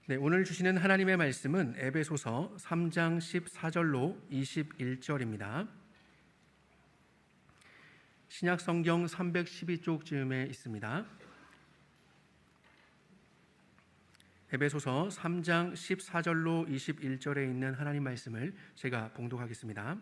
네, 오늘 주시는 하나님의 말씀은 에베소서 3장 14절로 21절입니다. 신약 성경 312쪽 즈음에 있습니다. 에베소서 3장 14절로 21절에 있는 하나님 말씀을 제가 봉독하겠습니다.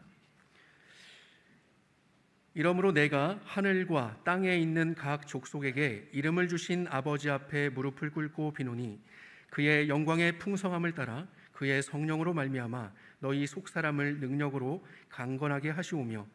이러므로 내가 하늘과 땅에 있는 각 족속에게 이름을 주신 아버지 앞에 무릎을 꿇고 비노니 그의 영광의 풍성함을 따라 그의 성령으로 말미암아 너희 속사람을 능력으로 강건하게 하시오며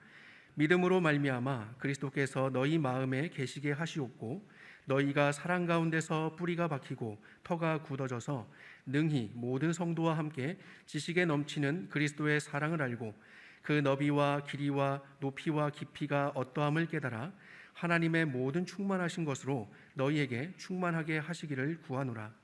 믿음으로 말미암아 그리스도께서 너희 마음에 계시게 하시옵고 너희가 사랑 가운데서 뿌리가 박히고 터가 굳어져서 능히 모든 성도와 함께 지식에 넘치는 그리스도의 사랑을 알고 그 너비와 길이와 높이와 깊이가 어떠함을 깨달아 하나님의 모든 충만하신 것으로 너희에게 충만하게 하시기를 구하노라.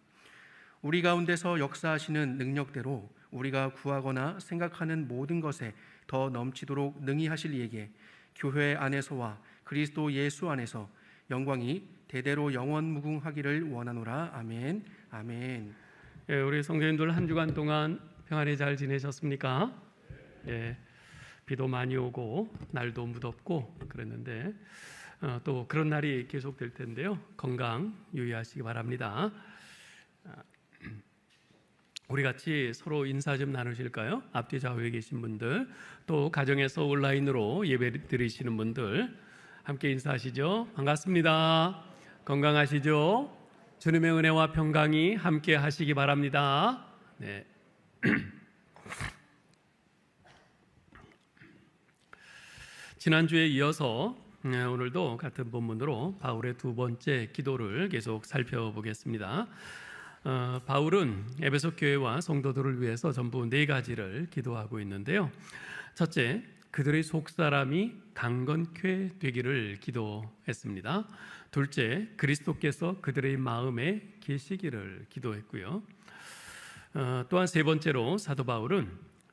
우리 가운데서 역사하시는 능력대로 우리가 구하거나 생각하는 모든 것에 더 넘치도록 능히 하실 이에게 교회 안에서와 그리스도 예수 안에서 영광이 대대로 영원무궁하기를 원하노라. 아멘. 아멘. 예, 우리 성도님들 한 주간 동안 평안히 잘 지내셨습니까? 예, 비도 많이 오고 날도 무덥고 그랬는데 또 그런 날이 계속될 텐데요. 건강 유의하시기 바랍니다. 우리 같이 서로 인사 좀 나누실까요? 앞뒤 좌우에 계신 분들, 또 가정에서 온라인으로 예배 드리시는 분들 함께 인사하시죠. 반갑습니다. 건강하시죠? 주님의 은혜와 평강이 함께 하시기 바랍니다. 네. 지난주에 이어서 오늘도 같은 본문으로 바울의 두 번째 기도를 계속 살펴보겠습니다. 바울은 에베소 교회와 성도들을 위해서 전부 네 가지를 기도하고 있는데요. 첫째, 그들의 속사람이 강건케 되기를 기도했습니다. 둘째, 그리스도께서 그들의 마음에 계시기를 기도했고요. 또한 세 번째로 사도 바울은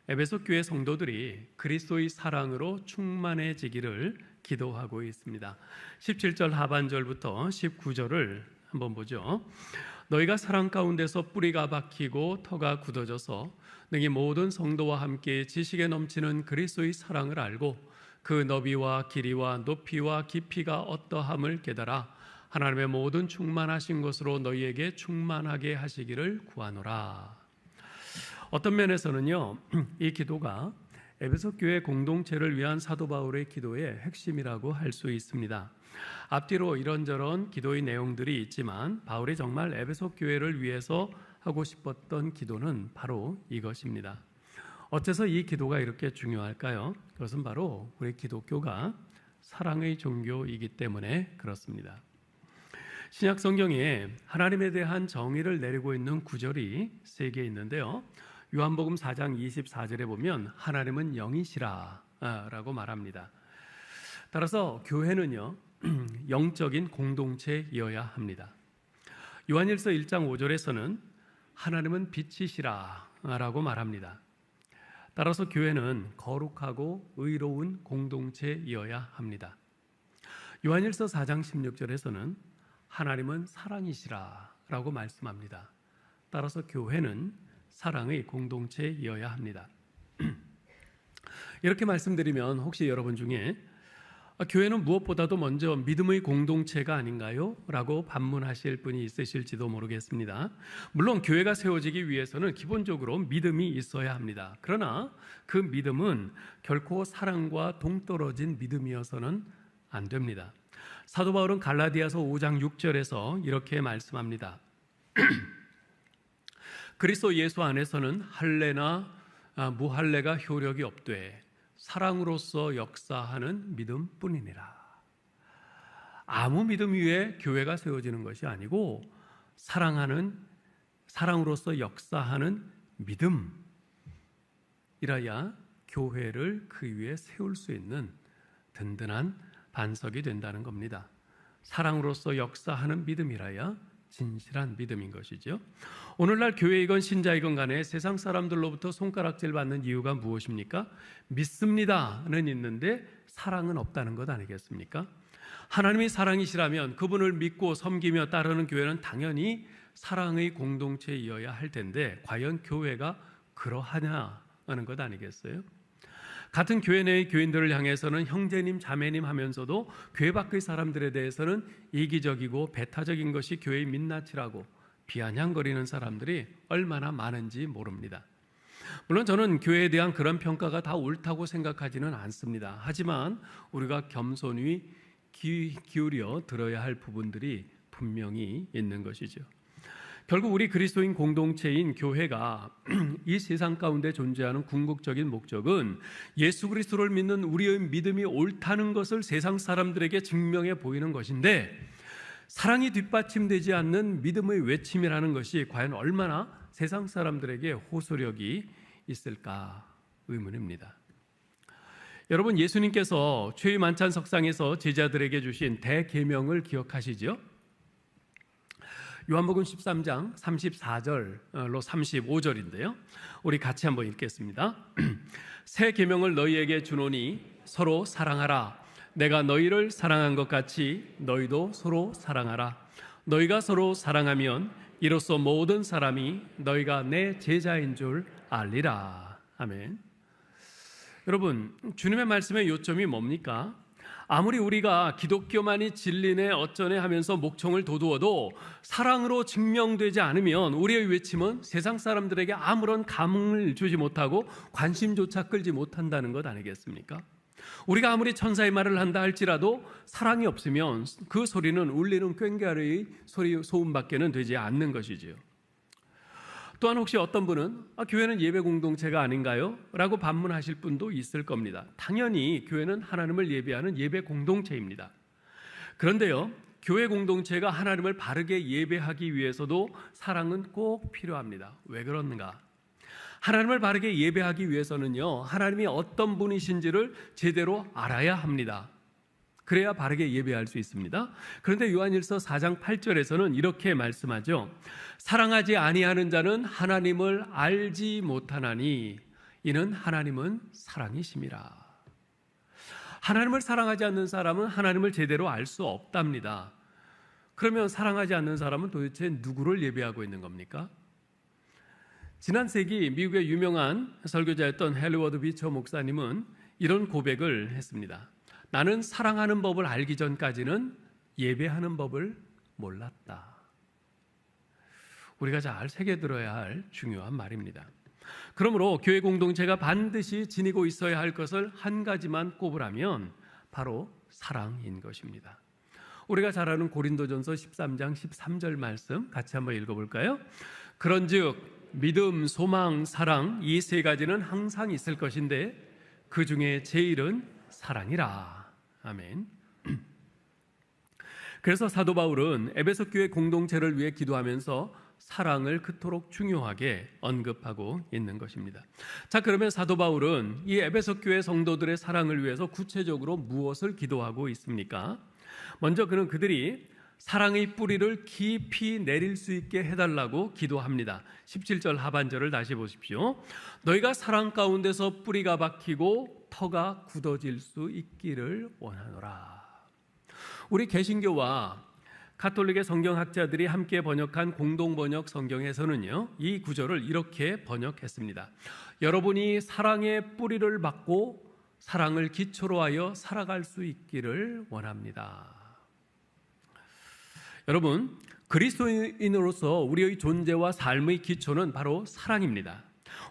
에베소 교회 성도들이 그리스도의 사랑으로 충만해지기를 기도하고 있습니다. 17절 하반절부터 19절을 한번 보죠. 너희가 사랑 가운데서 뿌리가 박히고 터가 굳어져서 능히 모든 성도와 함께 지식에 넘치는 그리스도의 사랑을 알고 그 너비와 길이와 높이와 깊이가 어떠함을 깨달아 하나님의 모든 충만하신 것으로 너희에게 충만하게 하시기를 구하노라. 어떤 면에서는요, 이 기도가 에베소 교회 공동체를 위한 사도 바울의 기도의 핵심이라고 할 수 있습니다. 앞뒤로 이런저런 기도의 내용들이 있지만 바울이 정말 에베소 교회를 위해서 하고 싶었던 기도는 바로 이것입니다. 어째서 이 기도가 이렇게 중요할까요? 그것은 바로 우리 기독교가 사랑의 종교이기 때문에 그렇습니다. 신약 성경에 하나님에 대한 정의를 내리고 있는 구절이 3개 있는데요. 요한복음 4장 24절에 보면 하나님은 영이시라 라고 말합니다. 따라서 교회는요, 영적인 공동체이어야 합니다. 요한일서 1장 5절에서는 하나님은 빛이시라 라고 말합니다. 따라서 교회는 거룩하고 의로운 공동체이어야 합니다. 요한일서 4장 16절에서는 하나님은 사랑이시라 라고 말씀합니다. 따라서 교회는 사랑의 공동체이어야 합니다. 이렇게 말씀드리면 혹시 여러분 중에 교회는 무엇보다도 먼저 믿음의 공동체가 아닌가요? 라고 반문하실 분이 있으실지도 모르겠습니다. 물론 교회가 세워지기 위해서는 기본적으로 믿음이 있어야 합니다. 그러나 그 믿음은 결코 사랑과 동떨어진 믿음이어서는 안 됩니다. 사도 바울은 갈라디아서 5장 6절에서 이렇게 말씀합니다. 그리스도 예수 안에서는 할례나 무할례가 효력이 없되 사랑으로서 역사하는 믿음뿐이니라. 아무 믿음 위에 교회가 세워지는 것이 아니고 사랑으로서 역사하는 믿음이라야 교회를 그 위에 세울 수 있는 든든한 반석이 된다는 겁니다. 사랑으로서 역사하는 믿음이라야 진실한 믿음인 것이죠. 오늘날 교회이건 신자이건 간에 세상 사람들로부터 손가락질 받는 이유가 무엇입니까? 믿습니다는 있는데 사랑은 없다는 것 아니겠습니까? 하나님이 사랑이시라면 그분을 믿고 섬기며 따르는 교회는 당연히 사랑의 공동체이어야 할 텐데 과연 교회가 그러하냐 하는 것 아니겠어요? 같은 교회 내의 교인들을 향해서는 형제님 자매님 하면서도 교회 밖의 사람들에 대해서는 이기적이고 배타적인 것이 교회의 민낯이라고 비아냥거리는 사람들이 얼마나 많은지 모릅니다. 물론 저는 교회에 대한 그런 평가가 다 옳다고 생각하지는 않습니다. 하지만 우리가 겸손히 귀 기울여 들어야 할 부분들이 분명히 있는 것이죠. 결국 우리 그리스도인 공동체인 교회가 이 세상 가운데 존재하는 궁극적인 목적은 예수 그리스도를 믿는 우리의 믿음이 옳다는 것을 세상 사람들에게 증명해 보이는 것인데, 사랑이 뒷받침되지 않는 믿음의 외침이라는 것이 과연 얼마나 세상 사람들에게 호소력이 있을까 의문입니다. 여러분, 예수님께서 최후 만찬 석상에서 제자들에게 주신 대계명을 기억하시죠? 요한복음 13장 34절로 35절인데요. 우리 같이 한번 읽겠습니다. 새 계명을 너희에게 주노니 서로 사랑하라. 내가 너희를 사랑한 것 같이 너희도 서로 사랑하라. 너희가 서로 사랑하면 이로써 모든 사람이 너희가 내 제자인 줄 알리라. 아멘. 여러분, 주님의 말씀의 요점이 뭡니까? 아무리 우리가 기독교만이 진리네 어쩌네 하면서 목청을 돋우어도 사랑으로 증명되지 않으면 우리의 외침은 세상 사람들에게 아무런 감흥을 주지 못하고 관심조차 끌지 못한다는 것 아니겠습니까? 우리가 아무리 천사의 말을 한다 할지라도 사랑이 없으면 그 소리는 울리는 꽹과리의 소음밖에는 되지 않는 것이지요. 또한 혹시 어떤 분은 교회는 예배 공동체가 아닌가요? 라고 반문하실 분도 있을 겁니다. 당연히 교회는 하나님을 예배하는 예배 공동체입니다. 그런데요, 교회 공동체가 하나님을 바르게 예배하기 위해서도 사랑은 꼭 필요합니다. 왜 그런가? 하나님을 바르게 예배하기 위해서는요, 하나님이 어떤 분이신지를 제대로 알아야 합니다. 그래야 바르게 예배할 수 있습니다. 그런데 요한일서 4장 8절에서는 이렇게 말씀하죠. 사랑하지 아니하는 자는 하나님을 알지 못하나니 이는 하나님은 사랑이심이라. 하나님을 사랑하지 않는 사람은 하나님을 제대로 알 수 없답니다. 그러면 사랑하지 않는 사람은 도대체 누구를 예배하고 있는 겁니까? 지난 세기 미국의 유명한 설교자였던 헬리워드 비처 목사님은 이런 고백을 했습니다. 나는 사랑하는 법을 알기 전까지는 예배하는 법을 몰랐다. 우리가 잘 새겨들어야 할 중요한 말입니다. 그러므로 교회 공동체가 반드시 지니고 있어야 할 것을 한 가지만 꼽으라면 바로 사랑인 것입니다. 우리가 잘 아는 고린도전서 13장 13절 말씀 같이 한번 읽어볼까요? 그런즉 믿음, 소망, 사랑 이 세 가지는 항상 있을 것인데 그 중에 제일은 사랑이라. 아멘. 그래서 사도 바울은 에베소 교회 공동체를 위해 기도하면서 사랑을 그토록 중요하게 언급하고 있는 것입니다. 자, 그러면 사도 바울은 이 에베소 교회 성도들의 사랑을 위해서 구체적으로 무엇을 기도하고 있습니까? 먼저 그는 그들이 사랑의 뿌리를 깊이 내릴 수 있게 해달라고 기도합니다. 17절 하반절을 다시 보십시오. 너희가 사랑 가운데서 뿌리가 박히고 터가 굳어질 수 있기를 원하노라. 우리 개신교와 가톨릭의 성경학자들이 함께 번역한 공동번역 성경에서는요, 이 구절을 이렇게 번역했습니다. 여러분이 사랑의 뿌리를 박고 사랑을 기초로 하여 살아갈 수 있기를 원합니다. 여러분, 그리스도인으로서 우리의 존재와 삶의 기초는 바로 사랑입니다.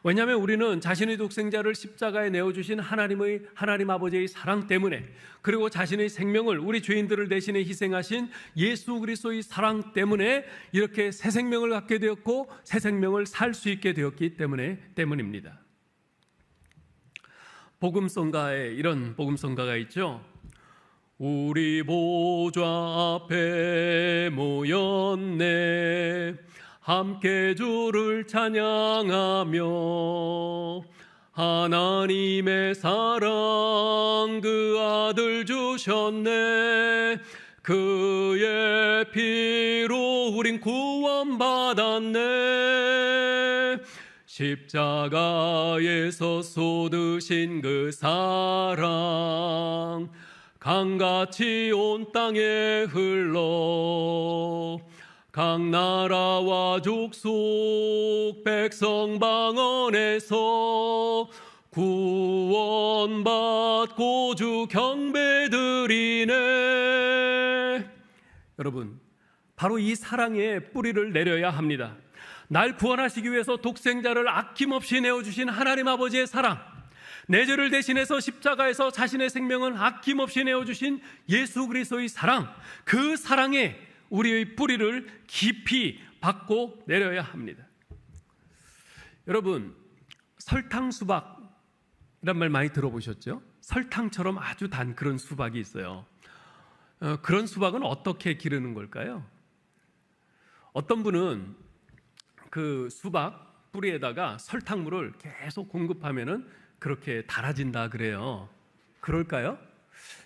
왜냐하면 우리는 자신의 독생자를 십자가에 내어주신 하나님 아버지의 사랑 때문에, 그리고 자신의 생명을 우리 죄인들을 대신해 희생하신 예수 그리스도의 사랑 때문에 이렇게 새 생명을 갖게 되었고 새 생명을 살 수 있게 되었기 때문입니다. 복음성가에 이런 복음성가가 있죠. 우리 보좌 앞에 모였네 함께 주를 찬양하며 하나님의 사랑 그 아들 주셨네 그의 피로 우린 구원받았네 십자가에서 쏟으신 그 사랑 강같이 온 땅에 흘러 각 나라와 족속 백성 방언에서 구원받고 주 경배드리네. 여러분, 바로 이 사랑에 뿌리를 내려야 합니다. 날 구원하시기 위해서 독생자를 아낌없이 내어주신 하나님 아버지의 사랑, 내 죄를 대신해서 십자가에서 자신의 생명을 아낌없이 내어주신 예수 그리스도의 사랑, 그 사랑에 우리의 뿌리를 깊이 박고 내려야 합니다. 여러분, 설탕 수박이란 말 많이 들어보셨죠? 설탕처럼 아주 단 그런 수박이 있어요. 그런 수박은 어떻게 기르는 걸까요? 어떤 분은 그 수박 뿌리에다가 설탕물을 계속 공급하면은 그렇게 달아진다 그래요. 그럴까요?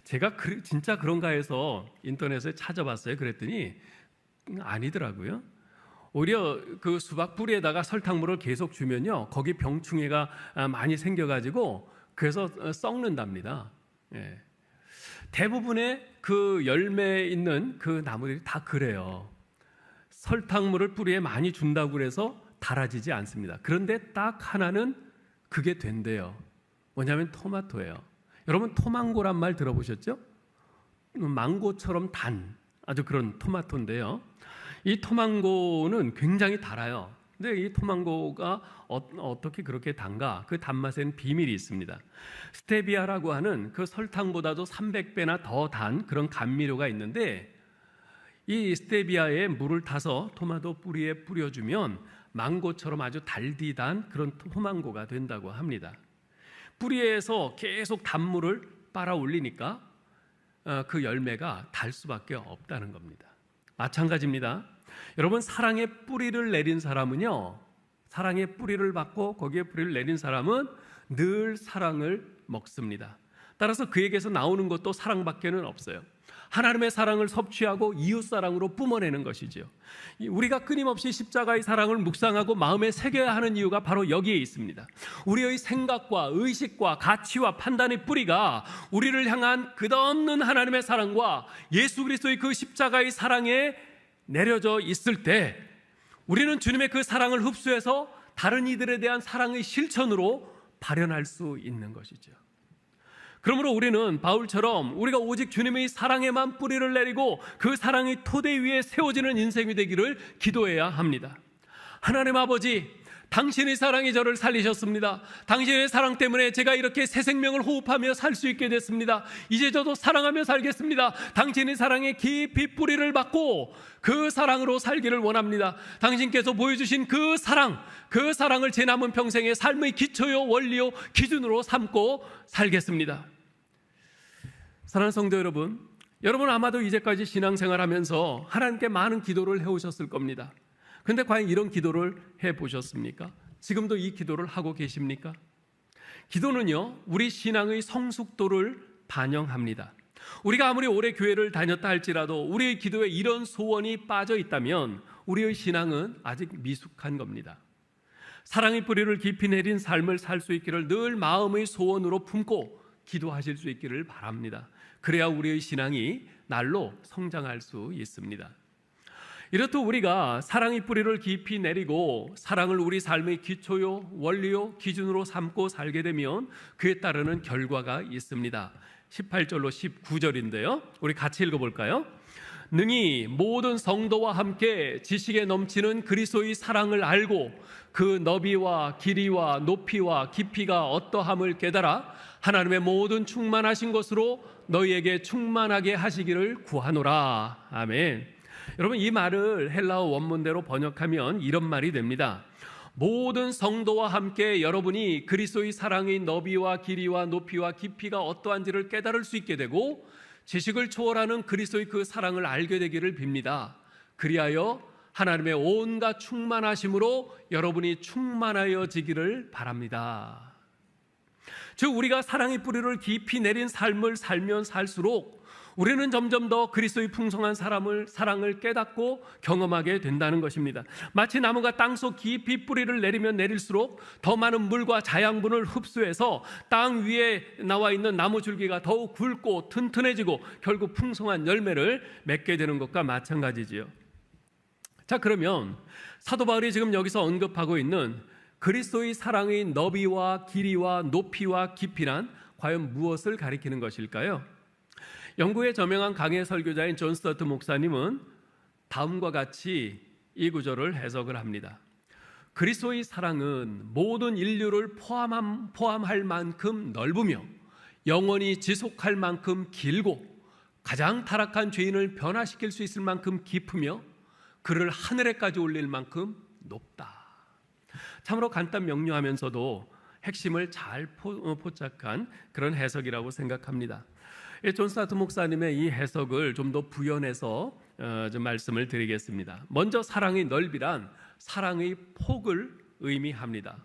제가 진짜 그런가 해서 인터넷에 찾아봤어요. 그랬더니 아니더라고요. 오히려 그 수박 뿌리에다가 설탕물을 계속 주면요, 거기 병충해가 많이 생겨가지고 그래서 썩는답니다. 예. 대부분의 그 열매에 있는 그 나무들이 다 그래요. 설탕물을 뿌리에 많이 준다고 그래서 달아지지 않습니다. 그런데 딱 하나는 그게 된대요. 뭐냐면 토마토예요. 여러분, 토망고란 말 들어보셨죠? 망고처럼 단 아주 그런 토마토인데요. 이 토망고는 굉장히 달아요. 근데 이 토망고가 어떻게 그렇게 단가? 그 단맛에는 비밀이 있습니다. 스테비아라고 하는 그 설탕보다도 300배나 더 단 그런 감미료가 있는데, 이 스테비아에 물을 타서 토마토 뿌리에 뿌려주면 망고처럼 아주 달디단 그런 토망고가 된다고 합니다. 뿌리에서 계속 단물을 빨아 올리니까 그 열매가 달 수밖에 없다는 겁니다. 마찬가지입니다. 여러분, 사랑의 뿌리를 내린 사람은요, 사랑의 뿌리를 받고 거기에 뿌리를 내린 사람은 늘 사랑을 먹습니다. 따라서 그에게서 나오는 것도 사랑밖에는 없어요. 하나님의 사랑을 섭취하고 이웃 사랑으로 뿜어내는 것이지요. 우리가 끊임없이 십자가의 사랑을 묵상하고 마음에 새겨야 하는 이유가 바로 여기에 있습니다. 우리의 생각과 의식과 가치와 판단의 뿌리가 우리를 향한 끝없는 하나님의 사랑과 예수 그리스도의 그 십자가의 사랑에 내려져 있을 때, 우리는 주님의 그 사랑을 흡수해서 다른 이들에 대한 사랑의 실천으로 발현할 수 있는 것이죠. 그러므로 우리는 바울처럼 우리가 오직 주님의 사랑에만 뿌리를 내리고 그 사랑의 토대 위에 세워지는 인생이 되기를 기도해야 합니다. 하나님 아버지, 당신의 사랑이 저를 살리셨습니다. 당신의 사랑 때문에 제가 이렇게 새 생명을 호흡하며 살 수 있게 됐습니다. 이제 저도 사랑하며 살겠습니다. 당신의 사랑에 깊이 뿌리를 받고 그 사랑으로 살기를 원합니다. 당신께서 보여주신 그 사랑을 제 남은 평생의 삶의 기초요 원리요 기준으로 삼고 살겠습니다. 사랑하는 성도 여러분, 여러분 아마도 이제까지 신앙생활하면서 하나님께 많은 기도를 해오셨을 겁니다. 그런데 과연 이런 기도를 해보셨습니까? 지금도 이 기도를 하고 계십니까? 기도는요, 우리 신앙의 성숙도를 반영합니다. 우리가 아무리 오래 교회를 다녔다 할지라도 우리의 기도에 이런 소원이 빠져 있다면 우리의 신앙은 아직 미숙한 겁니다. 사랑의 뿌리를 깊이 내린 삶을 살 수 있기를 늘 마음의 소원으로 품고 기도하실 수 있기를 바랍니다. 그래야 우리의 신앙이 날로 성장할 수 있습니다. 이렇듯 우리가 사랑의 뿌리를 깊이 내리고 사랑을 우리 삶의 기초요 원리요 기준으로 삼고 살게 되면 그에 따르는 결과가 있습니다. 18절로 19절인데요, 우리 같이 읽어볼까요? 능히 모든 성도와 함께 지식에 넘치는 그리스도의 사랑을 알고 그 너비와 길이와 높이와 깊이가 어떠함을 깨달아 하나님의 모든 충만하신 것으로 너희에게 충만하게 하시기를 구하노라. 아멘. 여러분, 이 말을 헬라어 원문대로 번역하면 이런 말이 됩니다. 모든 성도와 함께 여러분이 그리스도의 사랑의 너비와 길이와 높이와 깊이가 어떠한지를 깨달을 수 있게 되고 지식을 초월하는 그리스도의 그 사랑을 알게 되기를 빕니다. 그리하여 하나님의 온갖 충만하심으로 여러분이 충만하여지기를 바랍니다. 즉, 우리가 사랑의 뿌리를 깊이 내린 삶을 살면 살수록 우리는 점점 더 그리스도의 풍성한 사랑을 깨닫고 경험하게 된다는 것입니다. 마치 나무가 땅속 깊이 뿌리를 내리면 내릴수록 더 많은 물과 자양분을 흡수해서 땅 위에 나와 있는 나무 줄기가 더욱 굵고 튼튼해지고 결국 풍성한 열매를 맺게 되는 것과 마찬가지지요. 자, 그러면 사도 바울이 지금 여기서 언급하고 있는 그리스도의 사랑의 너비와 길이와 높이와 깊이란 과연 무엇을 가리키는 것일까요? 영국의 저명한 강해 설교자인 존 스터트 목사님은 다음과 같이 이 구절을 해석을 합니다. 그리스도의 사랑은 모든 인류를 포함할 만큼 넓으며 영원히 지속할 만큼 길고 가장 타락한 죄인을 변화시킬 수 있을 만큼 깊으며 그를 하늘에까지 올릴 만큼 높다. 참으로 간단 명료하면서도 핵심을 잘 포착한 그런 해석이라고 생각합니다. 존 스타트 목사님의 이 해석을 좀 더 부연해서 좀 말씀을 드리겠습니다. 먼저 사랑의 넓이란 사랑의 폭을 의미합니다.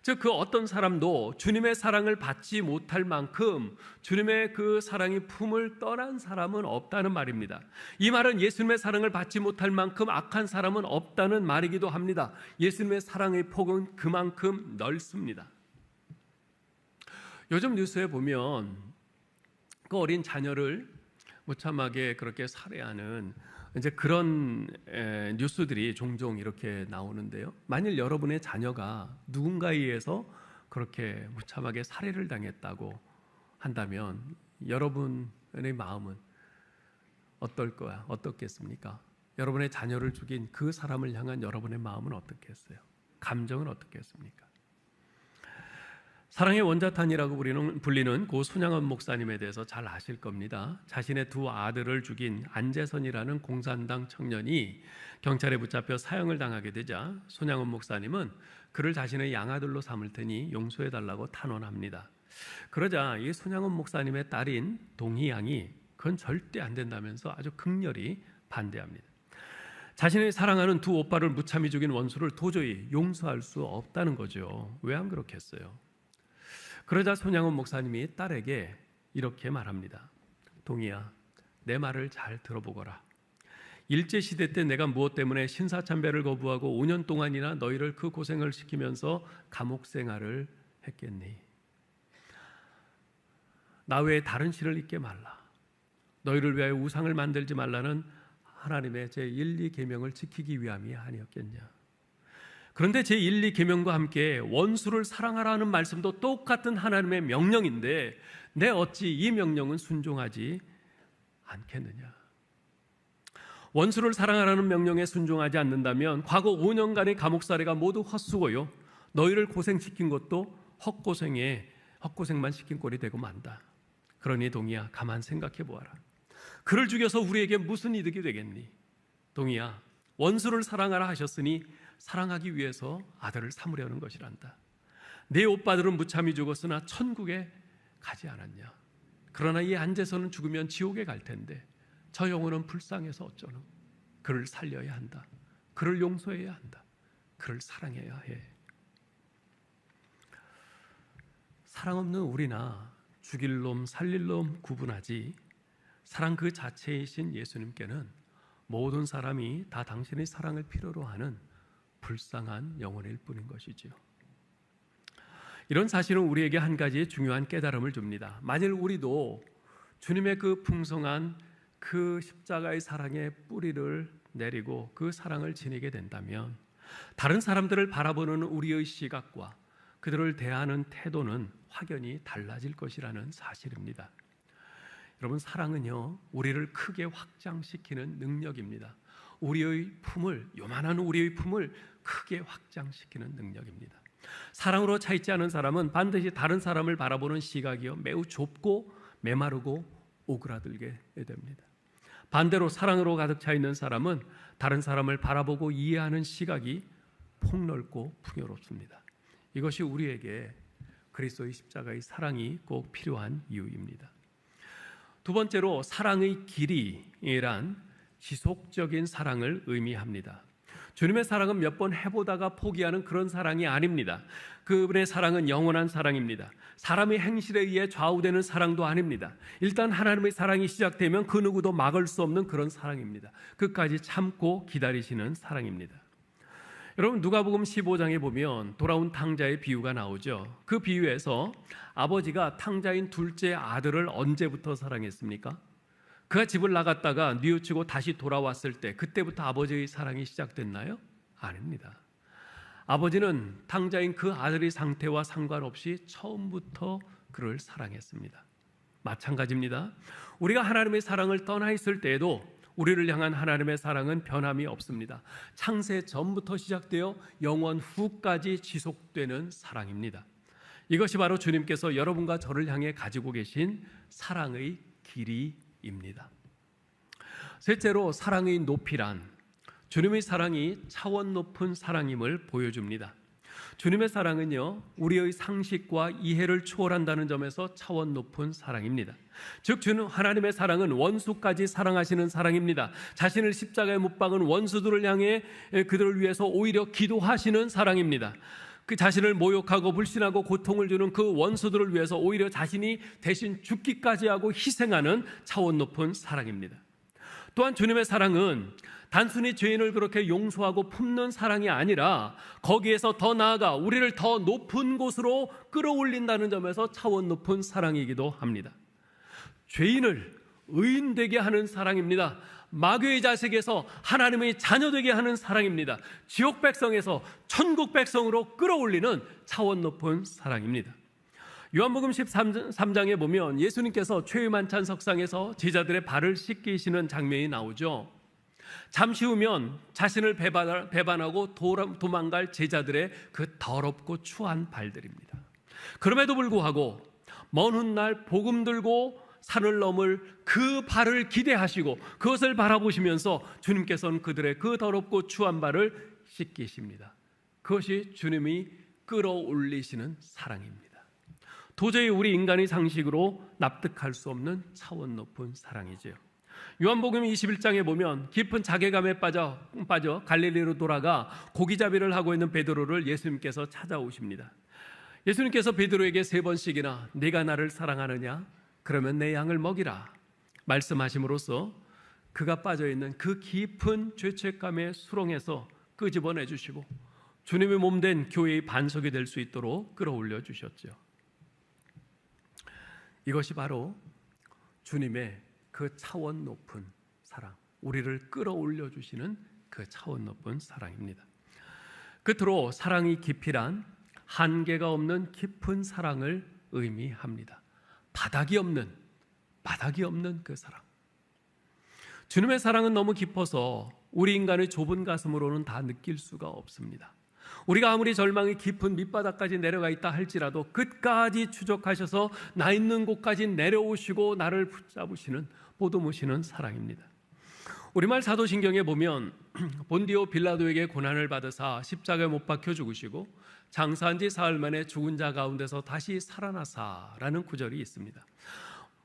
즉 그 어떤 사람도 주님의 사랑을 받지 못할 만큼 주님의 그 사랑의 품을 떠난 사람은 없다는 말입니다. 이 말은 예수님의 사랑을 받지 못할 만큼 악한 사람은 없다는 말이기도 합니다. 예수님의 사랑의 폭은 그만큼 넓습니다. 요즘 뉴스에 보면 그 어린 자녀를 무참하게 그렇게 살해하는 이제 그런 뉴스들이 종종 이렇게 나오는데요. 만일 여러분의 자녀가 누군가에 의해서 그렇게 무참하게 살해를 당했다고 한다면 여러분의 마음은 어떻겠습니까? 여러분의 자녀를 죽인 그 사람을 향한 여러분의 마음은 어떻겠어요? 감정은 어떻겠습니까? 사랑의 원자탄이라고 불리는 고 손양원 목사님에 대해서 잘 아실 겁니다. 자신의 두 아들을 죽인 안재선이라는 공산당 청년이 경찰에 붙잡혀 사형을 당하게 되자 손양원 목사님은 그를 자신의 양아들로 삼을 테니 용서해달라고 탄원합니다. 그러자 이 손양원 목사님의 딸인 동희 양이 그건 절대 안 된다면서 아주 극렬히 반대합니다. 자신의 사랑하는 두 오빠를 무참히 죽인 원수를 도저히 용서할 수 없다는 거죠. 왜 안 그렇겠어요? 그러자 손양원 목사님이 딸에게 이렇게 말합니다. 동희야, 내 말을 잘 들어보거라. 일제시대 때 내가 무엇 때문에 신사참배를 거부하고 5년 동안이나 너희를 그 고생을 시키면서 감옥 생활을 했겠니? 나 외에 다른 신을 잊게 말라. 너희를 위하여 우상을 만들지 말라는 하나님의 제1, 2계명을 지키기 위함이 아니었겠냐? 그런데 제1, 2계명과 함께 원수를 사랑하라는 말씀도 똑같은 하나님의 명령인데 내 어찌 이 명령은 순종하지 않겠느냐? 원수를 사랑하라는 명령에 순종하지 않는다면 과거 5년간의 감옥살이가 모두 헛수고요. 너희를 고생시킨 것도 헛고생만 시킨 꼴이 되고 만다. 그러니 동희야, 가만 생각해 보아라. 그를 죽여서 우리에게 무슨 이득이 되겠니? 동희야, 원수를 사랑하라 하셨으니 사랑하기 위해서 아들을 삼으려는 것이란다. 네 오빠들은 무참히 죽었으나 천국에 가지 않았냐? 그러나 이 안재선은 죽으면 지옥에 갈 텐데 저 영혼은 불쌍해서 어쩌노? 그를 살려야 한다. 그를 용서해야 한다. 그를 사랑해야 해. 사랑 없는 우리나 죽일 놈 살릴 놈 구분하지 사랑 그 자체이신 예수님께는 모든 사람이 다 당신의 사랑을 필요로 하는 불쌍한 영혼일 뿐인 것이지요. 이런 사실은 우리에게 한 가지 중요한 깨달음을 줍니다. 만일 우리도 주님의 그 풍성한 그 십자가의 사랑의 뿌리를 내리고 그 사랑을 지니게 된다면 다른 사람들을 바라보는 우리의 시각과 그들을 대하는 태도는 확연히 달라질 것이라는 사실입니다. 여러분, 사랑은요, 우리를 크게 확장시키는 능력입니다. 요만한 우리의 품을 크게 확장시키는 능력입니다. 사랑으로 차 있지 않은 사람은 반드시 다른 사람을 바라보는 시각이요 매우 좁고 메마르고 오그라들게 됩니다. 반대로 사랑으로 가득 차 있는 사람은 다른 사람을 바라보고 이해하는 시각이 폭넓고 풍요롭습니다. 이것이 우리에게 그리스도의 십자가의 사랑이 꼭 필요한 이유입니다. 두 번째로 사랑의 길이란 지속적인 사랑을 의미합니다. 주님의 사랑은 몇 번 해보다가 포기하는 그런 사랑이 아닙니다. 그분의 사랑은 영원한 사랑입니다. 사람의 행실에 의해 좌우되는 사랑도 아닙니다. 일단 하나님의 사랑이 시작되면 그 누구도 막을 수 없는 그런 사랑입니다. 끝까지 참고 기다리시는 사랑입니다. 여러분, 누가복음 15장에 보면 돌아온 탕자의 비유가 나오죠. 그 비유에서 아버지가 탕자인 둘째 아들을 언제부터 사랑했습니까? 그가 집을 나갔다가 뉘우치고 다시 돌아왔을 때 그때부터 아버지의 사랑이 시작됐나요? 아닙니다. 아버지는 당자인 그 아들의 상태와 상관없이 처음부터 그를 사랑했습니다. 마찬가지입니다. 우리가 하나님의 사랑을 떠나 있을 때에도 우리를 향한 하나님의 사랑은 변함이 없습니다. 창세 전부터 시작되어 영원 후까지 지속되는 사랑입니다. 이것이 바로 주님께서 여러분과 저를 향해 가지고 계신 사랑의 길이입니다. 셋째로 사랑의 높이란 주님의 사랑이 차원 높은 사랑임을 보여줍니다. 주님의 사랑은요, 우리의 상식과 이해를 초월한다는 점에서 차원 높은 사랑입니다. 즉 주는 하나님의 사랑은 원수까지 사랑하시는 사랑입니다. 자신을 십자가에 못 박은 원수들을 향해 그들을 위해서 오히려 기도하시는 사랑입니다. 그 자신을 모욕하고 불신하고 고통을 주는 그 원수들을 위해서 오히려 자신이 대신 죽기까지 하고 희생하는 차원 높은 사랑입니다. 또한 주님의 사랑은 단순히 죄인을 그렇게 용서하고 품는 사랑이 아니라 거기에서 더 나아가 우리를 더 높은 곳으로 끌어올린다는 점에서 차원 높은 사랑이기도 합니다. 죄인을 의인되게 하는 사랑입니다. 마귀의 자식에서 하나님의 자녀되게 하는 사랑입니다. 지옥 백성에서 천국 백성으로 끌어올리는 차원 높은 사랑입니다. 요한복음 13장에 보면 예수님께서 최후 만찬 석상에서 제자들의 발을 씻기시는 장면이 나오죠. 잠시 후면 자신을 배반하고 도망갈 제자들의 그 더럽고 추한 발들입니다. 그럼에도 불구하고 먼 훗날 복음 들고 산을 넘을 그 발을 기대하시고 그것을 바라보시면서 주님께서는 그들의 그 더럽고 추한 발을 씻기십니다. 그것이 주님이 끌어올리시는 사랑입니다. 도저히 우리 인간의 상식으로 납득할 수 없는 차원 높은 사랑이죠. 요한복음 21장에 보면 깊은 자괴감에 빠져 갈릴리로 돌아가 고기잡이를 하고 있는 베드로를 예수님께서 찾아오십니다. 예수님께서 베드로에게 3번씩이나 네가 나를 사랑하느냐? 그러면 내 양을 먹이라 말씀하심으로써 그가 빠져있는 그 깊은 죄책감의 수렁에서 끄집어내 주시고 주님의 몸된 교회의 반석이 될 수 있도록 끌어올려 주셨죠. 이것이 바로 주님의 그 차원 높은 사랑, 우리를 끌어올려 주시는 그 차원 높은 사랑입니다. 끝으로 사랑의 깊이란 한계가 없는 깊은 사랑을 의미합니다. 바닥이 없는 그 사랑. 주님의 사랑은 너무 깊어서 우리 인간의 좁은 가슴으로는 다 느낄 수가 없습니다. 우리가 아무리 절망이 깊은 밑바닥까지 내려가 있다 할지라도 끝까지 추적하셔서 나 있는 곳까지 내려오시고 나를 붙잡으시는 보듬으시는 사랑입니다. 우리말 사도신경에 보면 본디오 빌라도에게 고난을 받으사 십자가에 못 박혀 죽으시고 장사한 지 사흘 만에 죽은 자 가운데서 다시 살아나사라는 구절이 있습니다.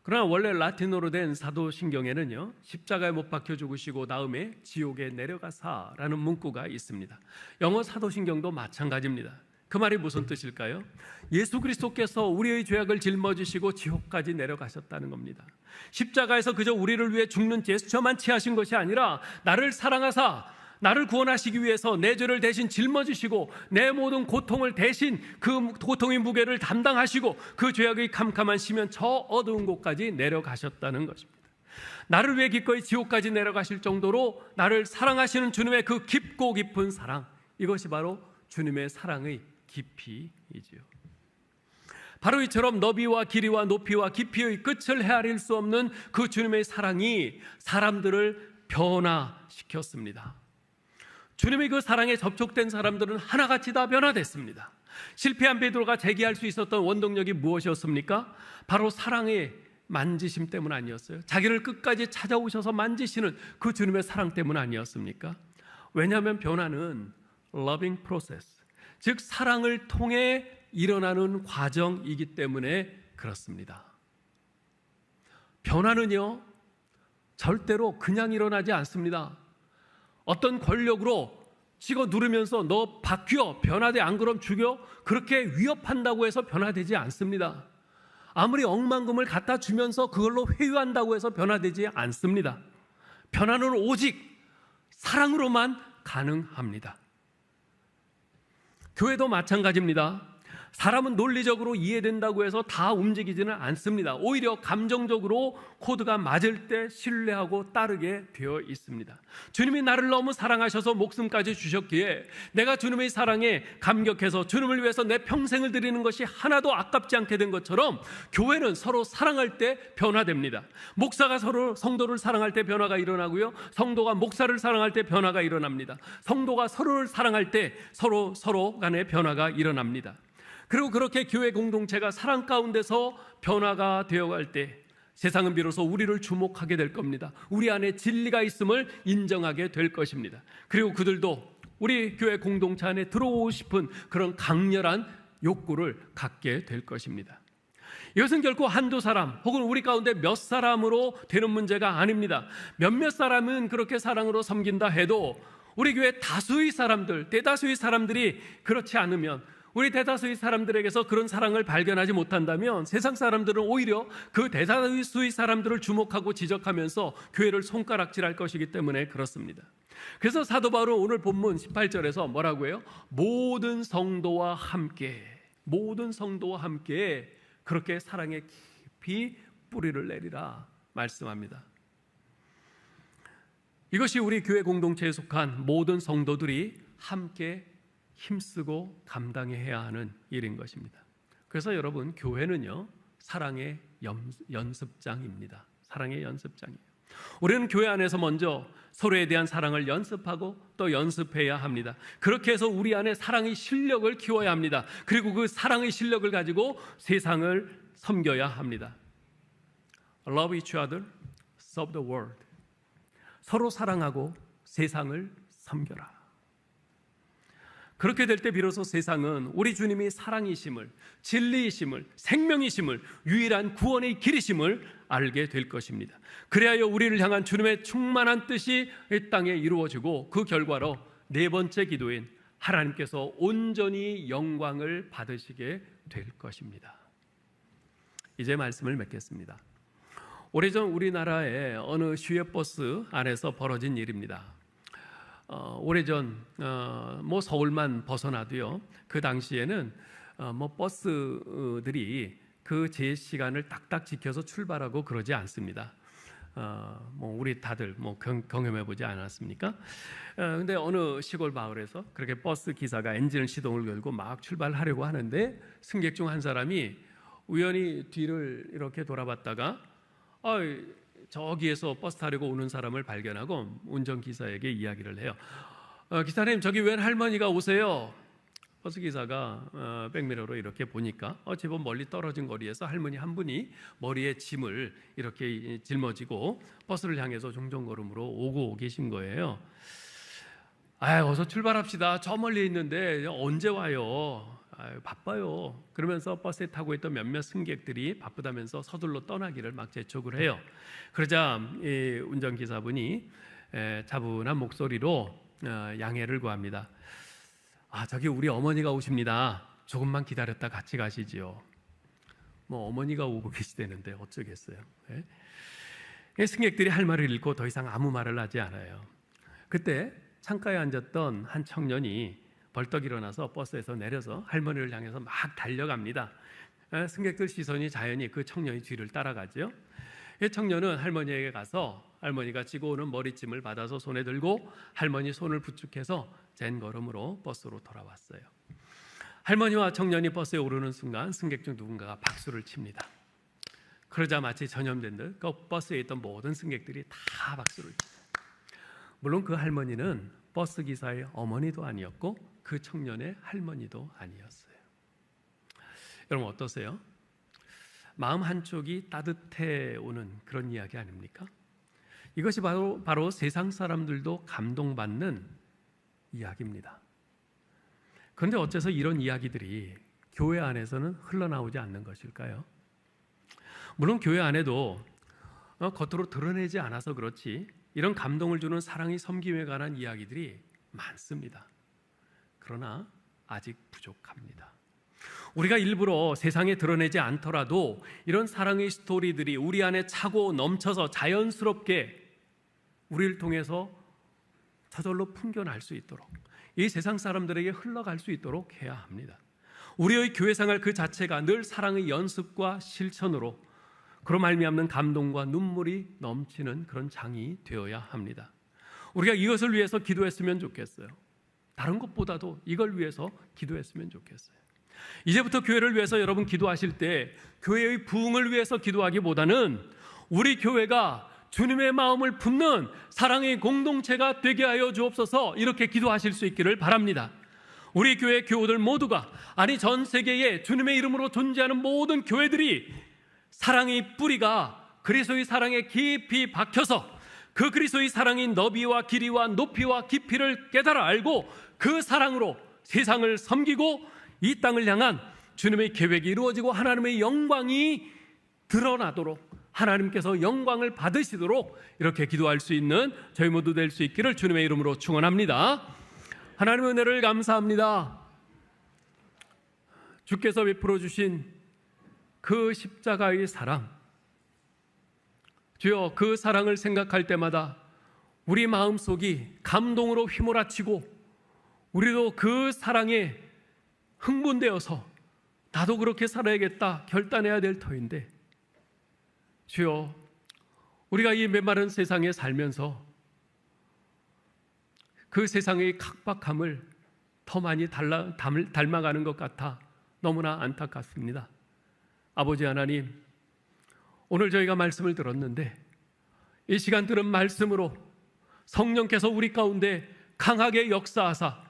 그러나 원래 라틴어로 된 사도신경에는요, 십자가에 못 박혀 죽으시고 다음에 지옥에 내려가사라는 문구가 있습니다. 영어 사도신경도 마찬가지입니다. 그 말이 무슨 뜻일까요? 예수 그리스도께서 우리의 죄악을 짊어지시고 지옥까지 내려가셨다는 겁니다. 십자가에서 그저 우리를 위해 죽는 제스처만 취하신 것이 아니라 나를 사랑하사 나를 구원하시기 위해서 내 죄를 대신 짊어지시고 내 모든 고통을 대신 그 고통의 무게를 담당하시고 그 죄악의 캄캄한 시면 저 어두운 곳까지 내려가셨다는 것입니다. 나를 위해 기꺼이 지옥까지 내려가실 정도로 나를 사랑하시는 주님의 그 깊고 깊은 사랑, 이것이 바로 주님의 사랑의 깊이이지요. 바로 이처럼 너비와 길이와 높이와 깊이의 끝을 헤아릴 수 없는 그 주님의 사랑이 사람들을 변화시켰습니다. 주님의 그 사랑에 접촉된 사람들은 하나같이 다 변화됐습니다. 실패한 베드로가 제기할 수 있었던 원동력이 무엇이었습니까? 바로 사랑의 만지심 때문 아니었어요? 자기를 끝까지 찾아오셔서 만지시는 그 주님의 사랑 때문 아니었습니까? 왜냐하면 변화는 loving process, 즉 사랑을 통해 일어나는 과정이기 때문에 그렇습니다. 변화는요, 절대로 그냥 일어나지 않습니다. 어떤 권력으로 찍어 누르면서 너 바뀌어, 변화돼, 안 그럼 죽여, 그렇게 위협한다고 해서 변화되지 않습니다. 아무리 억만금을 갖다 주면서 그걸로 회유한다고 해서 변화되지 않습니다. 변화는 오직 사랑으로만 가능합니다. 교회도 마찬가지입니다. 사람은 논리적으로 이해된다고 해서 다 움직이지는 않습니다. 오히려 감정적으로 코드가 맞을 때 신뢰하고 따르게 되어 있습니다. 주님이 나를 너무 사랑하셔서 목숨까지 주셨기에 내가 주님의 사랑에 감격해서 주님을 위해서 내 평생을 드리는 것이 하나도 아깝지 않게 된 것처럼 교회는 서로 사랑할 때 변화됩니다. 목사가 서로 성도를 사랑할 때 변화가 일어나고요, 성도가 목사를 사랑할 때 변화가 일어납니다. 성도가 서로를 사랑할 때 서로 간의 변화가 일어납니다. 그리고 그렇게 교회 공동체가 사랑 가운데서 변화가 되어갈 때 세상은 비로소 우리를 주목하게 될 겁니다. 우리 안에 진리가 있음을 인정하게 될 것입니다. 그리고 그들도 우리 교회 공동체 안에 들어오고 싶은 그런 강렬한 욕구를 갖게 될 것입니다. 이것은 결코 한두 사람 혹은 우리 가운데 몇 사람으로 되는 문제가 아닙니다. 몇몇 사람은 그렇게 사랑으로 섬긴다 해도 우리 교회 다수의 사람들, 대다수의 사람들이 그렇지 않으면, 우리 대다수의 사람들에게서 그런 사랑을 발견하지 못한다면 세상 사람들은 오히려 그 대다수의 사람들을 주목하고 지적하면서 교회를 손가락질할 것이기 때문에 그렇습니다. 그래서 사도 바울은 오늘 본문 18절에서 뭐라고 해요? 모든 성도와 함께 그렇게 사랑에 깊이 뿌리를 내리라 말씀합니다. 이것이 우리 교회 공동체에 속한 모든 성도들이 함께 힘쓰고 감당해야 하는 일인 것입니다. 그래서 여러분, 교회는요, 사랑의 연습장입니다. 사랑의 연습장이에요. 우리는 교회 안에서 먼저 서로에 대한 사랑을 연습하고 또 연습해야 합니다. 그렇게 해서 우리 안에 사랑의 실력을 키워야 합니다. 그리고 그 사랑의 실력을 가지고 세상을 섬겨야 합니다. Love each other, serve the world. 서로 사랑하고 세상을 섬겨라. 그렇게 될 때 비로소 세상은 우리 주님이 사랑이심을, 진리이심을, 생명이심을, 유일한 구원의 길이심을 알게 될 것입니다. 그래야 우리를 향한 주님의 충만한 뜻이 이 땅에 이루어지고 그 결과로 네 번째 기도인 하나님께서 온전히 영광을 받으시게 될 것입니다. 이제 말씀을 맺겠습니다. 오래전 우리나라의 어느 시외버스 안에서 벌어진 일입니다. 오래전 뭐 서울만 벗어나도요, 그 당시에는 뭐 버스들이 그 제 시간을 딱딱 지켜서 출발하고 그러지 않습니다. 뭐 우리 다들 뭐 경험해 보지 않았습니까? 근데 어느 시골 마을에서 그렇게 버스 기사가 엔진을 시동을 걸고 막 출발하려고 하는데 승객 중 한 사람이 우연히 뒤를 이렇게 돌아봤다가 저기에서 버스 타려고 오는 사람을 발견하고 운전기사에게 이야기를 해요. 기사님, 저기 웬 할머니가 오세요. 버스기사가 백미러로 이렇게 보니까 제법 멀리 떨어진 거리에서 할머니 한 분이 머리에 짐을 이렇게 짊어지고 버스를 향해서 종종걸음으로 오고 계신 거예요. 어서 출발합시다. 저 멀리 있는데 언제 와요? 바빠요. 그러면서 버스에 타고 있던 몇몇 승객들이 바쁘다면서 서둘러 떠나기를 막 재촉을 해요. 그러자 이 운전기사분이 차분한 목소리로 양해를 구합니다. 저기 우리 어머니가 오십니다. 조금만 기다렸다 같이 가시지요. 뭐 어머니가 오고 계시다는데 어쩌겠어요. 승객들이 할 말을 잃고 더 이상 아무 말을 하지 않아요. 그때 창가에 앉았던 한 청년이 벌떡 일어나서 버스에서 내려서 할머니를 향해서 막 달려갑니다. 승객들 시선이 자연히 그 청년이 뒤를 따라가죠. 이 청년은 할머니에게 가서 할머니가 지고 오는 머리짐을 받아서 손에 들고 할머니 손을 부축해서 젠 걸음으로 버스로 돌아왔어요. 할머니와 청년이 버스에 오르는 순간 승객 중 누군가가 박수를 칩니다. 그러자 마치 전염된 듯 그 버스에 있던 모든 승객들이 다 박수를 칩니다. 물론 그 할머니는 버스 기사의 어머니도 아니었고 그 청년의 할머니도 아니었어요. 여러분 어떠세요? 마음 한쪽이 따뜻해 오는 그런 이야기 아닙니까? 이것이 바로 세상 사람들도 감동받는 이야기입니다. 그런데 어째서 이런 이야기들이 교회 안에서는 흘러나오지 않는 것일까요? 물론 교회 안에도 겉으로 드러내지 않아서 그렇지 이런 감동을 주는 사랑의 섬김에 관한 이야기들이 많습니다. 그러나 아직 부족합니다. 우리가 일부러 세상에 드러내지 않더라도 이런 사랑의 스토리들이 우리 안에 차고 넘쳐서 자연스럽게 우리를 통해서 저절로 풍겨날 수 있도록 이 세상 사람들에게 흘러갈 수 있도록 해야 합니다. 우리의 교회 생활 그 자체가 늘 사랑의 연습과 실천으로 그로 말미암는 감동과 눈물이 넘치는 그런 장이 되어야 합니다. 우리가 이것을 위해서 기도했으면 좋겠어요. 다른 것보다도 이걸 위해서 기도했으면 좋겠어요. 이제부터 교회를 위해서 여러분 기도하실 때 교회의 부흥을 위해서 기도하기보다는 우리 교회가 주님의 마음을 품는 사랑의 공동체가 되게 하여 주옵소서, 이렇게 기도하실 수 있기를 바랍니다. 우리 교회 교우들 모두가, 아니 전 세계에 주님의 이름으로 존재하는 모든 교회들이 사랑의 뿌리가 그리스도의 사랑에 깊이 박혀서 그 그리스도의 사랑인 너비와 길이와 높이와 깊이를 깨달아 알고 그 사랑으로 세상을 섬기고 이 땅을 향한 주님의 계획이 이루어지고 하나님의 영광이 드러나도록, 하나님께서 영광을 받으시도록 이렇게 기도할 수 있는 저희 모두 될 수 있기를 주님의 이름으로 축원합니다. 하나님의 은혜를 감사합니다. 주께서 베풀어 주신 그 십자가의 사랑, 주여, 그 사랑을 생각할 때마다 우리 마음속이 감동으로 휘몰아치고 우리도 그 사랑에 흥분되어서 나도 그렇게 살아야겠다 결단해야 될 터인데, 주여, 우리가 이 메마른 세상에 살면서 그 세상의 각박함을 더 많이 닮아가는 것 같아 너무나 안타깝습니다. 아버지 하나님, 오늘 저희가 말씀을 들었는데 이 시간 들은 말씀으로 성령께서 우리 가운데 강하게 역사하사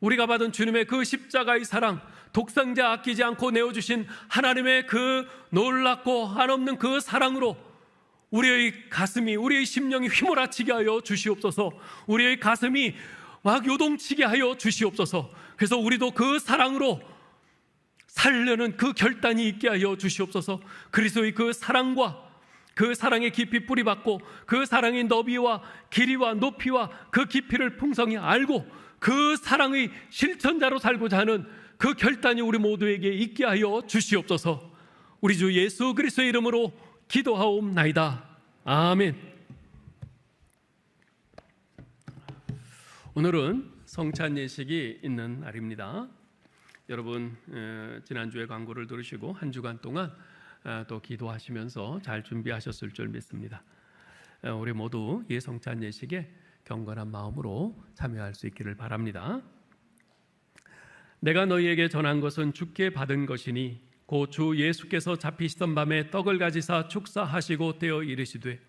우리가 받은 주님의 그 십자가의 사랑, 독생자 아끼지 않고 내어주신 하나님의 그 놀랍고 한없는 그 사랑으로 우리의 가슴이, 우리의 심령이 휘몰아치게 하여 주시옵소서. 우리의 가슴이 막 요동치게 하여 주시옵소서. 그래서 우리도 그 사랑으로 살려는 그 결단이 있게 하여 주시옵소서. 그리스도의 그 사랑과 그 사랑에 깊이 뿌리박고 그 사랑의 너비와 길이와 높이와 그 깊이를 풍성히 알고 그 사랑의 실천자로 살고자 하는 그 결단이 우리 모두에게 있게 하여 주시옵소서. 우리 주 예수 그리스도의 이름으로 기도하옵나이다. 아멘. 오늘은 성찬 예식이 있는 날입니다. 여러분, 지난주에 광고를 들으시고 한 주간 동안 또 기도하시면서 잘 준비하셨을 줄 믿습니다. 우리 모두 이 성찬 예식에 경건한 마음으로 참여할 수 있기를 바랍니다. 내가 너희에게 전한 것은 주께 받은 것이니 곧 주 예수께서 잡히시던 밤에 떡을 가지사 축사하시고 떼어 이르시되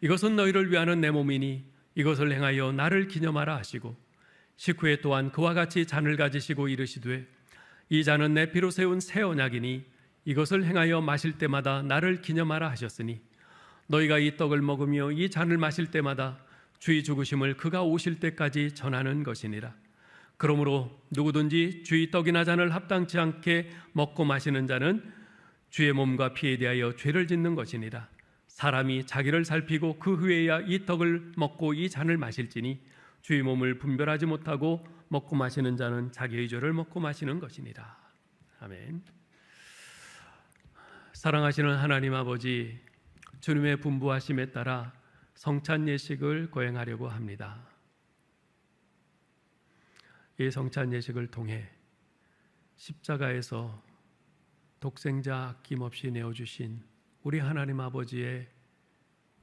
이것은 너희를 위하는 내 몸이니 이것을 행하여 나를 기념하라 하시고 식후에 또한 그와 같이 잔을 가지시고 이르시되 이 잔은 내 피로 세운 새 언약이니 이것을 행하여 마실 때마다 나를 기념하라 하셨으니 너희가 이 떡을 먹으며 이 잔을 마실 때마다 주의 죽으심을 그가 오실 때까지 전하는 것이니라. 그러므로 누구든지 주의 떡이나 잔을 합당치 않게 먹고 마시는 자는 주의 몸과 피에 대하여 죄를 짓는 것이니라. 사람이 자기를 살피고 그 후에야 이 떡을 먹고 이 잔을 마실지니 주의 몸을 분별하지 못하고 먹고 마시는 자는 자기의 죄를 먹고 마시는 것이니라. 아멘. 사랑하시는 하나님 아버지, 주님의 분부하심에 따라 성찬 예식을 거행하려고 합니다. 이 성찬 예식을 통해 십자가에서 독생자 아낌없이 내어주신 우리 하나님 아버지의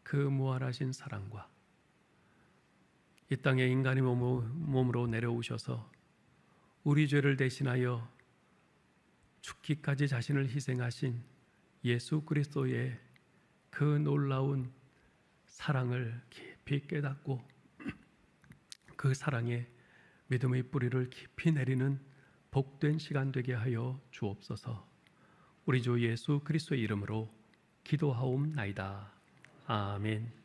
그 무한하신 사랑과 이 땅에 인간의 몸으로 내려오셔서 우리 죄를 대신하여 죽기까지 자신을 희생하신 예수 그리스도의 그 놀라운 사랑을 깊이 깨닫고 그 사랑에 믿음의 뿌리를 깊이 내리는 복된 시간 되게 하여 주옵소서. 우리 주 예수 그리스도의 이름으로 기도하옵나이다. 아멘.